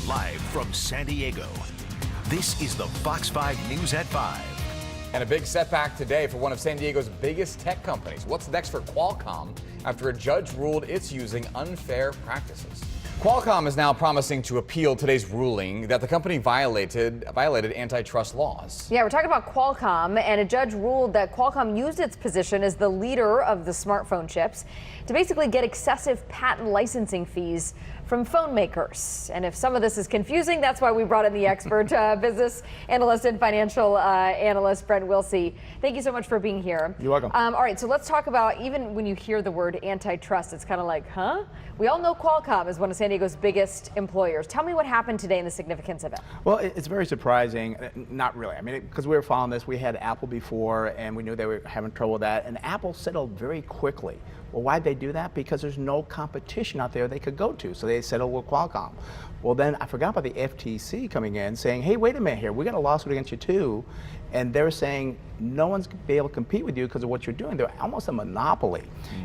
Live from San Diego, this is the Fox 5 News at 5. And a big setback today for one of San Diego's biggest tech companies. What's next for Qualcomm after a judge ruled it's using unfair practices? Qualcomm is now promising to appeal today's ruling that the company violated antitrust laws. Yeah, we're talking about Qualcomm, and a judge ruled that Qualcomm used its position as the leader of the smartphone chips to basically get excessive patent licensing fees from phone makers. And if some of this is confusing, that's why we brought in the expert business analyst and financial analyst, Brent Wilsey. Thank you so much for being here. You're welcome. All right, so let's talk about, even when you hear the word antitrust, it's kind of like, huh? We all know Qualcomm is one of San Diego's biggest employers. Tell me what happened today and the significance of it. Well, it's very surprising. Not really. I mean, because we were following this, we had Apple before, and we knew they were having trouble with that, and Apple settled very quickly. Well, why'd they do that? Because there's no competition out there they could go to, so they settled with Qualcomm. Well, then I forgot about the FTC coming in saying, hey, wait a minute here, we got a lawsuit against you too, and they're saying no one's going to be able to compete with you because of what you're doing. They're almost a monopoly.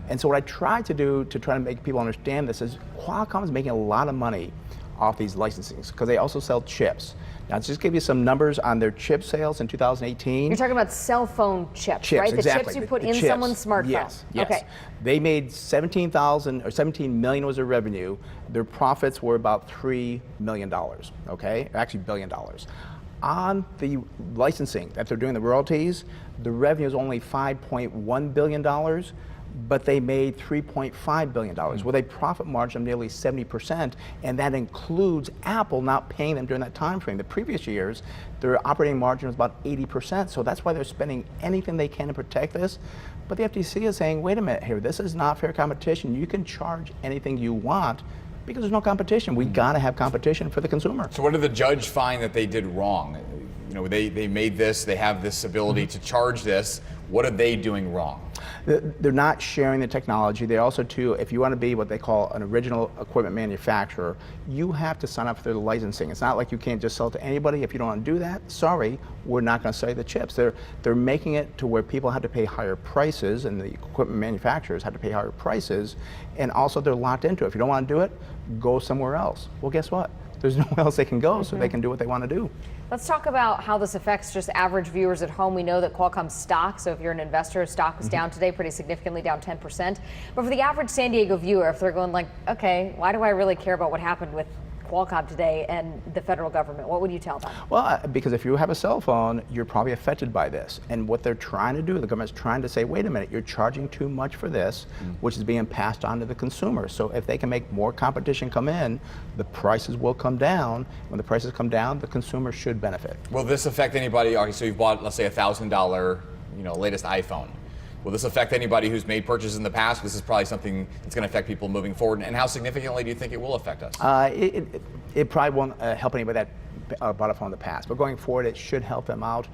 And so what I tried to do to try to make people understand this is Qualcomm is making a lot of money off these licensings because they also sell chips. Now, to just give you some numbers on their chip sales in 2018. You're talking about cell phone chips, right? Exactly. The chips you put in chips. someone's smartphone. Yes. Okay. They made 17,000 or 17 million was their revenue. Their profits were about $3 million. Okay, actually $1 billion. On the licensing that they're doing, the royalties, the revenue is only $5.1 billion. But they made $3.5 billion with a profit margin of nearly 70%, and that includes Apple not paying them during that time frame. The previous years, their operating margin was about 80%, so that's why they're spending anything they can to protect this. But the FTC is saying, wait a minute here, this is not fair competition. You can charge anything you want because there's no competition. We gotta have competition for the consumer. So what did the judge find that they did wrong? You know, they made this, they have this ability to charge this. What are they doing wrong? They're not sharing the technology. They also, too, if you want to be what they call an original equipment manufacturer, you have to sign up for the licensing. It's not like you can't just sell it to anybody. If you don't want to do that, sorry, we're not going to sell you the chips. They're making it to where people have to pay higher prices, and the equipment manufacturers have to pay higher prices, and also they're locked into it. If you don't want to do it, go somewhere else. Well, guess what? There's nowhere else they can go, so they can do what they want to do. Let's talk about how this affects just average viewers at home. We know that Qualcomm stock, so if you're an investor, stock was down today pretty significantly, down 10%. But for the average San Diego viewer, if they're going like, okay, why do I really care about what happened with Qualcomm today and the federal government? What would you tell them? Well, because if you have a cell phone, you're probably affected by this. And what they're trying to do, the government's trying to say, wait a minute, you're charging too much for this, which is being passed on to the consumer. So if they can make more competition come in, the prices will come down. When the prices come down, the consumer should benefit. Will this affect anybody? Okay, so you've bought, let's say, a $1,000, latest iPhone. Will this affect anybody who's made purchases in the past? This is probably something that's going to affect people moving forward. And how significantly do you think it will affect us? It probably won't help anybody that bought a phone in the past, but going forward, it should help them out.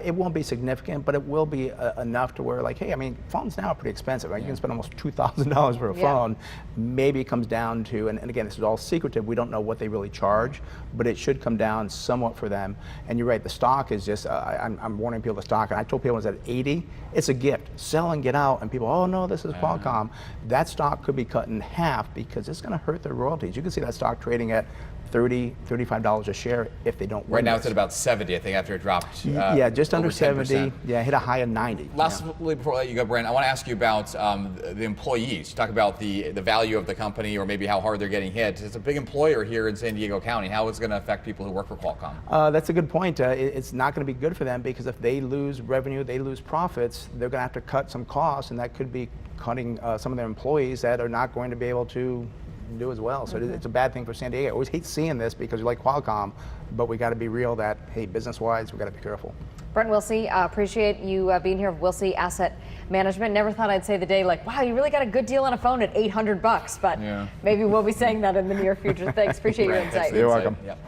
It won't be significant, but it will be enough to where, like, hey, I mean, phones now are pretty expensive, right? You can spend almost $2,000 for a phone. Maybe it comes down to, and again, this is all secretive, we don't know what they really charge, but it should come down somewhat for them. And you're right, the stock is just, I'm warning people the stock, and I told people it's at 80, it's a gift. Sell and get out, and people, oh no, this is Qualcomm. That stock could be cut in half because it's going to hurt their royalties. You can see that stock trading at $30, $35 a share if they don't win. Right now this. It's at about 70, I think, after it dropped. Yeah, just under 70. 10%. Yeah, hit a high of 90. Lastly, before I let you go, Brent, I want to ask you about the employees. You talk about the value of the company, or maybe how hard they're getting hit. It's a big employer here in San Diego County. How is it going to affect people who work for Qualcomm? That's a good point. It's not going to be good for them because if they lose revenue, they lose profits, they're going to have to cut some costs, and that could be cutting some of their employees that are not going to be able to do as well. So it's a bad thing for San Diego. I always hate seeing this because you like Qualcomm, but we got to be real that, hey, business-wise, we got to be careful. Brent Wilsey, appreciate you being here with Wilsey Asset Management. Never thought I'd say the day like, wow, you really got a good deal on a phone at $800, but maybe we'll be saying that in the near future. Thanks, appreciate your insight. You're welcome. Yep.